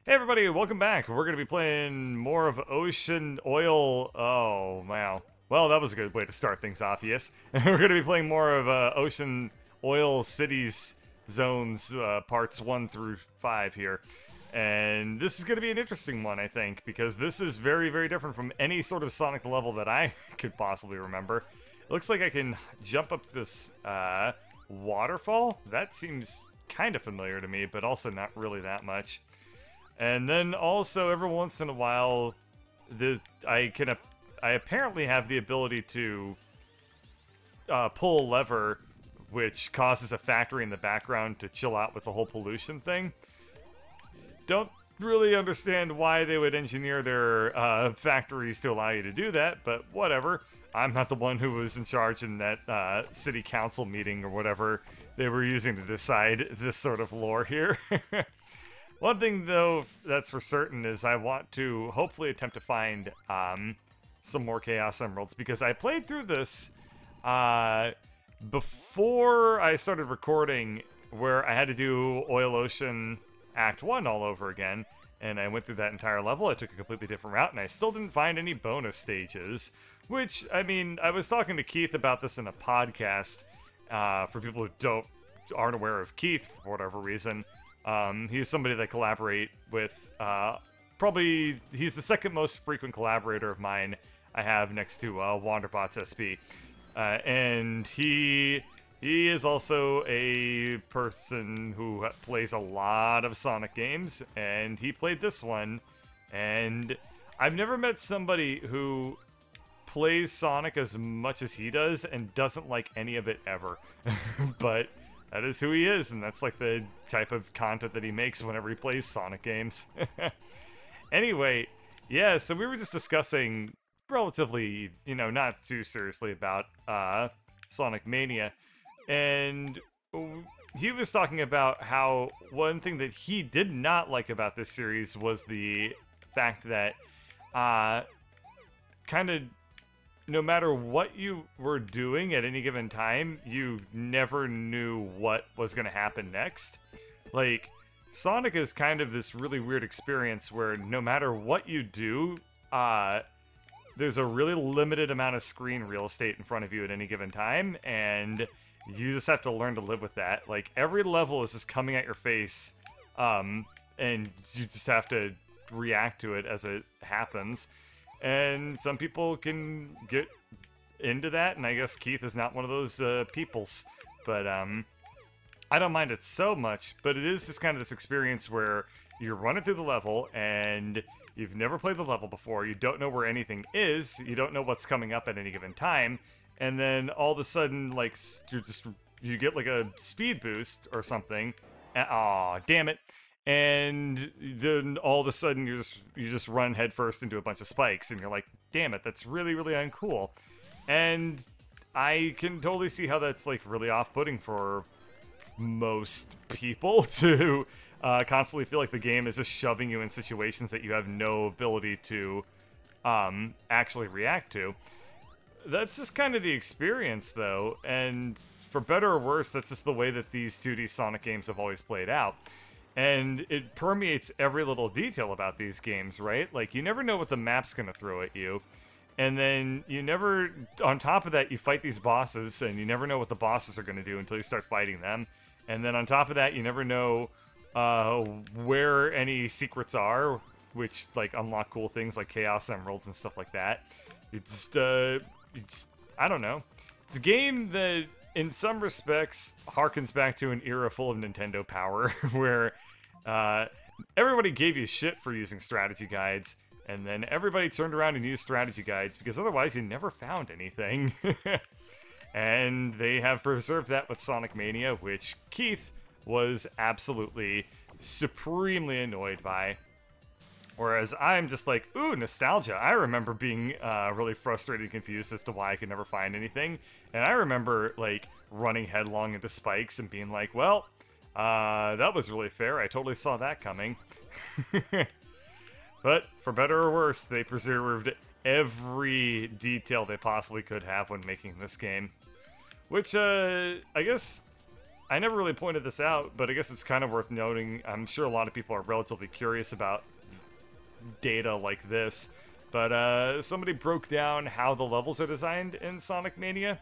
Hey everybody, welcome back. We're going to be playing more of Ocean Oil. Oh, wow. Well, that was a good way to start things off, yes. We're going to be playing more of Ocean Oil Cities Zones parts 1 through 5 here. And this is going to be an interesting one, I think, because this is very, very different from any sort of Sonic level that I could possibly remember. It looks like I can jump up this waterfall. That seems kind of familiar to me, but also not really that much. And then also every once in a while, I apparently have the ability to pull a lever, which causes a factory in the background to chill out with the whole pollution thing. Don't really understand why they would engineer their factories to allow you to do that, but whatever. I'm not the one who was in charge in that city council meeting or whatever they were using to decide this sort of lore here. One thing, though, that's for certain is I want to hopefully attempt to find some more Chaos Emeralds, because I played through this before I started recording, where I had to do Oil Ocean Act 1 all over again, and I went through that entire level. I took a completely different route, and I still didn't find any bonus stages, which, I mean, I was talking to Keith about this in a podcast, for people who aren't aware of Keith for whatever reason. He's somebody that I collaborate with, probably, he's the second most frequent collaborator of mine I have next to, Wanderbots SB. And he is also a person who plays a lot of Sonic games, and he played this one, and I've never met somebody who plays Sonic as much as he does and doesn't like any of it ever. But that is who he is, and that's like the type of content that he makes whenever he plays Sonic games. Anyway, yeah, so we were just discussing relatively, not too seriously about Sonic Mania, and he was talking about how one thing that he did not like about this series was the fact that kind of no matter what you were doing at any given time, you never knew what was going to happen next. Like, Sonic is kind of this really weird experience where no matter what you do, there's a really limited amount of screen real estate in front of you at any given time, and you just have to learn to live with that. Like, every level is just coming at your face, and you just have to react to it as it happens. And some people can get into that, and I guess Keith is not one of those peoples. But I don't mind it so much, but it is just kind of this experience where you're running through the level, and you've never played the level before, you don't know where anything is, you don't know what's coming up at any given time, and then all of a sudden, like, you get like a speed boost or something. Aw, damn it. And then all of a sudden you just run headfirst into a bunch of spikes, and you're like, damn it, that's really, really uncool. And I can totally see how that's like really off-putting for most people to constantly feel like the game is just shoving you in situations that you have no ability to actually react to. That's just kind of the experience, though, and for better or worse, that's just the way that these 2D Sonic games have always played out. And it permeates every little detail about these games, right? Like, you never know what the map's gonna throw at you. And then you never, on top of that, you fight these bosses, and you never know what the bosses are gonna do until you start fighting them. And then on top of that, you never know where any secrets are, which, like, unlock cool things like Chaos Emeralds and stuff like that. It's I don't know. It's a game that, in some respects, harkens back to an era full of Nintendo power, where everybody gave you shit for using strategy guides, and then everybody turned around and used strategy guides, because otherwise you never found anything. And they have preserved that with Sonic Mania, which Keith was absolutely supremely annoyed by. Whereas I'm just like, ooh, nostalgia. I remember being really frustrated and confused as to why I could never find anything. And I remember, like, running headlong into spikes and being like, well, that was really fair. I totally saw that coming. But, for better or worse, they preserved every detail they possibly could have when making this game. Which, I guess I never really pointed this out, but I guess it's kind of worth noting. I'm sure a lot of people are relatively curious about data like this, but somebody broke down how the levels are designed in Sonic Mania,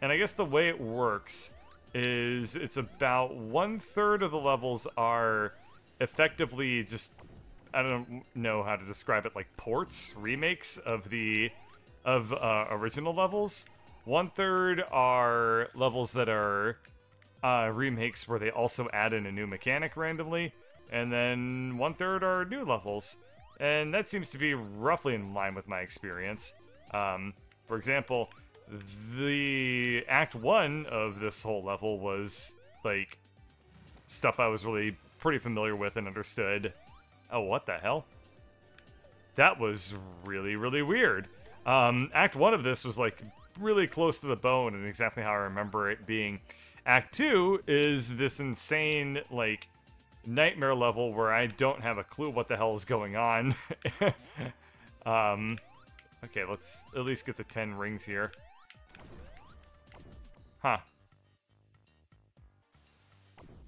and I guess the way it works is it's about 1/3 of the levels are effectively just, I don't know how to describe it, like ports, remakes of the original levels. 1/3 are levels that are remakes where they also add in a new mechanic randomly, and then 1/3 are new levels. And that seems to be roughly in line with my experience. For example, the Act 1 of this whole level was, like, stuff I was really pretty familiar with and understood. Oh, what the hell? That was really, really weird. Act 1 of this was, like, really close to the bone and exactly how I remember it being. Act 2 is this insane, like, nightmare level where I don't have a clue what the hell is going on. Okay, let's at least get the 10 rings here. Huh.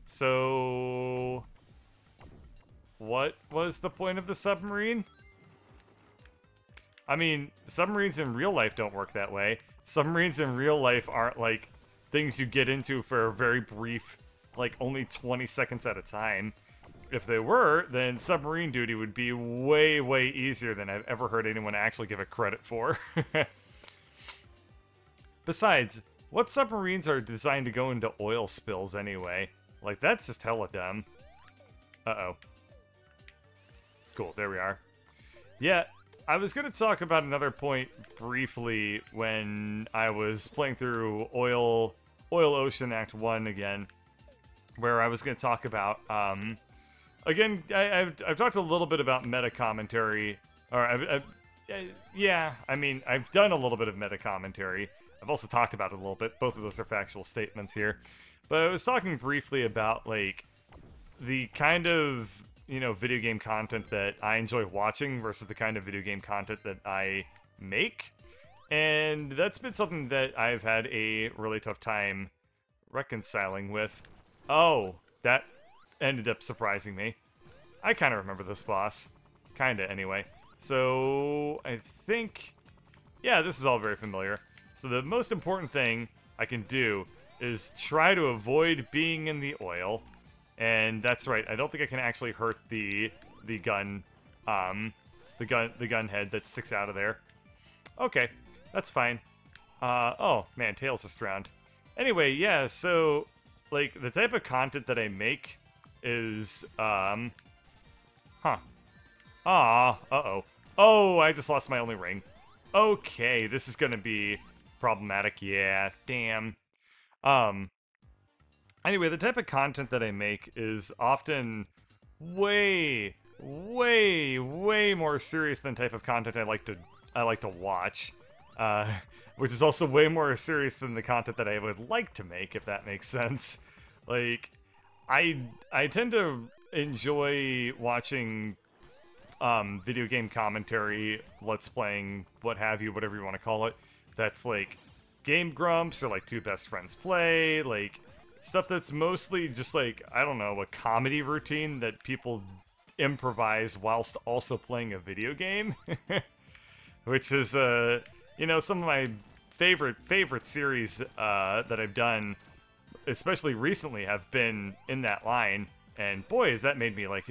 So, what was the point of the submarine? I mean, submarines in real life don't work that way. Submarines in real life aren't, like, things you get into for a very brief, like, only 20 seconds at a time. If they were, then submarine duty would be way, way easier than I've ever heard anyone actually give it credit for. Besides, what submarines are designed to go into oil spills anyway? Like, that's just hella dumb. Uh-oh. Cool, there we are. Yeah, I was gonna talk about another point briefly when I was playing through Oil Ocean Act 1 again, where I was gonna talk about, again, I've talked a little bit about meta commentary, or yeah, I mean, I've done a little bit of meta commentary. I've also talked about it a little bit. Both of those are factual statements here. But I was talking briefly about, like, the kind of, you know, video game content that I enjoy watching versus the kind of video game content that I make. And that's been something that I've had a really tough time reconciling with. Oh, that ended up surprising me. I kind of remember this boss. Kinda, anyway. So, I think... yeah, this is all very familiar. So the most important thing I can do is try to avoid being in the oil. And that's right, I don't think I can actually hurt the gun head that sticks out of there. Okay, that's fine. Oh, man, Tails just drowned. Anyway, yeah, so, like, the type of content that I make is, uh-oh. Oh, I just lost my only ring. Okay, this is gonna be problematic, yeah, damn. Anyway, the type of content that I make is often way, way, way more serious than type of content I like to watch. Which is also way more serious than the content that I would like to make, if that makes sense. Like, I tend to enjoy watching video game commentary, let's playing, what have you, whatever you want to call it. That's like Game Grumps or like Two Best Friends Play, like stuff that's mostly just like, I don't know, a comedy routine that people improvise whilst also playing a video game. Which is, you know, some of my favorite series that I've done, especially recently, have been in that line. And boy, has that made me, like,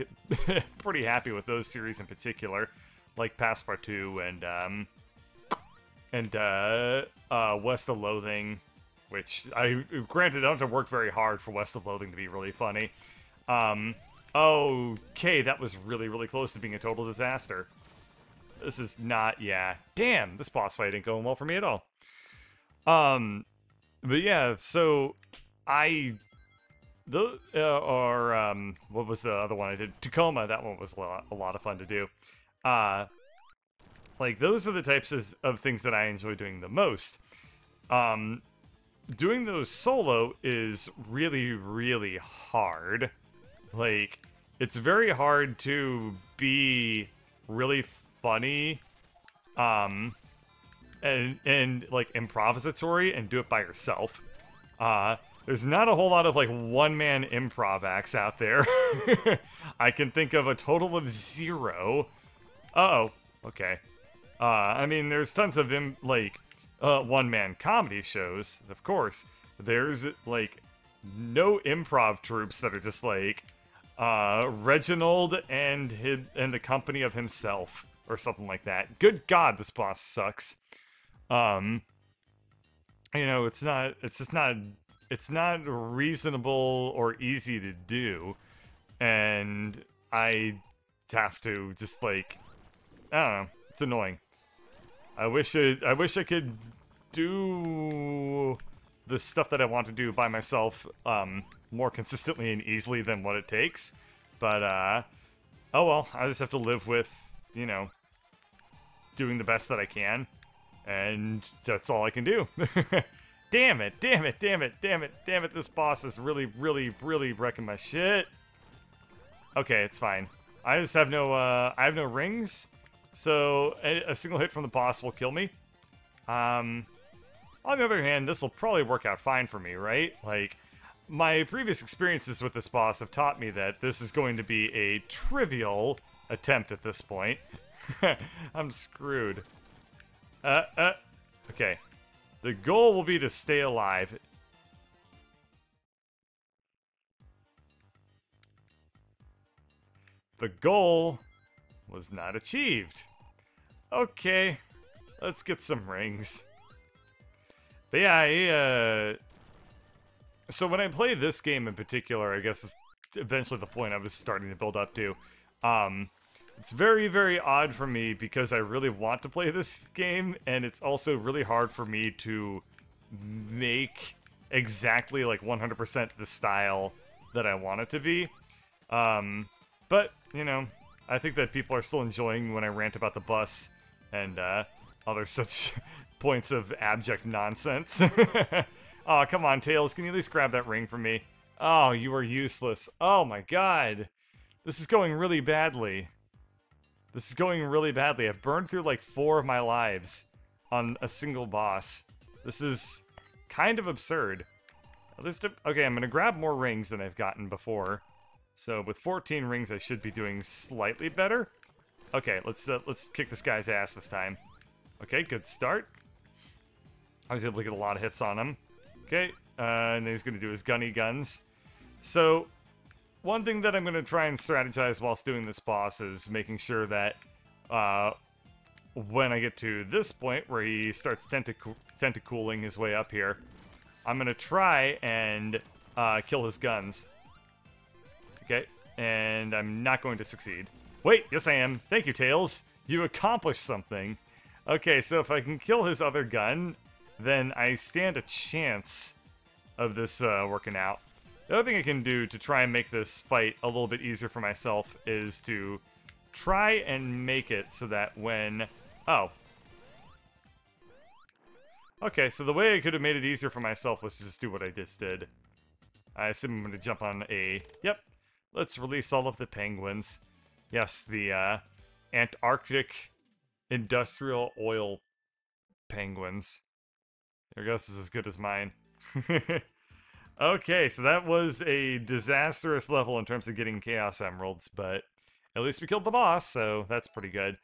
pretty happy with those series in particular. Like Passepartout and West of Loathing, which, granted, I don't have to work very hard for West of Loathing to be really funny. Okay, that was really, really close to being a total disaster. This is not, yeah. Damn, this boss fight ain't going well for me at all. But yeah, so what was the other one I did? Tacoma, that one was a lot of fun to do. Like, those are the types of things that I enjoy doing the most. Doing those solo is really, really hard. Like, it's very hard to be really funny, and like improvisatory and do it by yourself. there's not a whole lot of like one-man improv acts out there. I can think of a total of 0. Uh-oh. Okay. I mean, there's tons of one-man comedy shows, of course. There's like no improv troops that are just like Reginald and the company of himself or something like that. Good God, this boss sucks. You know, it's not reasonable or easy to do, and I have to just like, I don't know, it's annoying. I wish I could do the stuff that I want to do by myself more consistently and easily than what it takes, but oh well, I just have to live with, you know, doing the best that I can. And that's all I can do. Damn it, damn it, damn it, damn it, damn it, this boss is really, really, really wrecking my shit. Okay, it's fine. I just have no, I have no rings, so a single hit from the boss will kill me. On the other hand, this will probably work out fine for me, right? Like, my previous experiences with this boss have taught me that this is going to be a trivial attempt at this point. I'm screwed. Okay. The goal will be to stay alive. The goal was not achieved. Okay. Let's get some rings. But yeah, so when I play this game in particular, I guess is eventually the point I was starting to build up to. It's very, very odd for me because I really want to play this game, and it's also really hard for me to make exactly like 100% the style that I want it to be. But, you know, I think that people are still enjoying when I rant about the bus and other such points of abject nonsense. Oh, come on, Tails, can you at least grab that ring for me? Oh, you are useless. Oh my god. This is going really badly. This is going really badly. I've burned through like 4 of my lives on a single boss. This is kind of absurd. At least, okay, I'm gonna grab more rings than I've gotten before. So with 14 rings, I should be doing slightly better. Okay, let's kick this guy's ass this time. Okay, good start. I was able to get a lot of hits on him. Okay, and then he's gonna do his gunny guns. So, one thing that I'm going to try and strategize whilst doing this boss is making sure that when I get to this point where he starts tentacooling his way up here, I'm going to try and kill his guns. Okay, and I'm not going to succeed. Wait, yes I am. Thank you, Tails. You accomplished something. Okay, so if I can kill his other gun, then I stand a chance of this working out. The other thing I can do to try and make this fight a little bit easier for myself is to try and make it so that when... Oh. Okay, so the way I could have made it easier for myself was to just do what I just did. I assume I'm going to jump on a... Yep. Let's release all of the penguins. Yes, the Antarctic industrial oil penguins. Their guess is as good as mine. Okay, so that was a disastrous level in terms of getting Chaos Emeralds, but at least we killed the boss, so that's pretty good.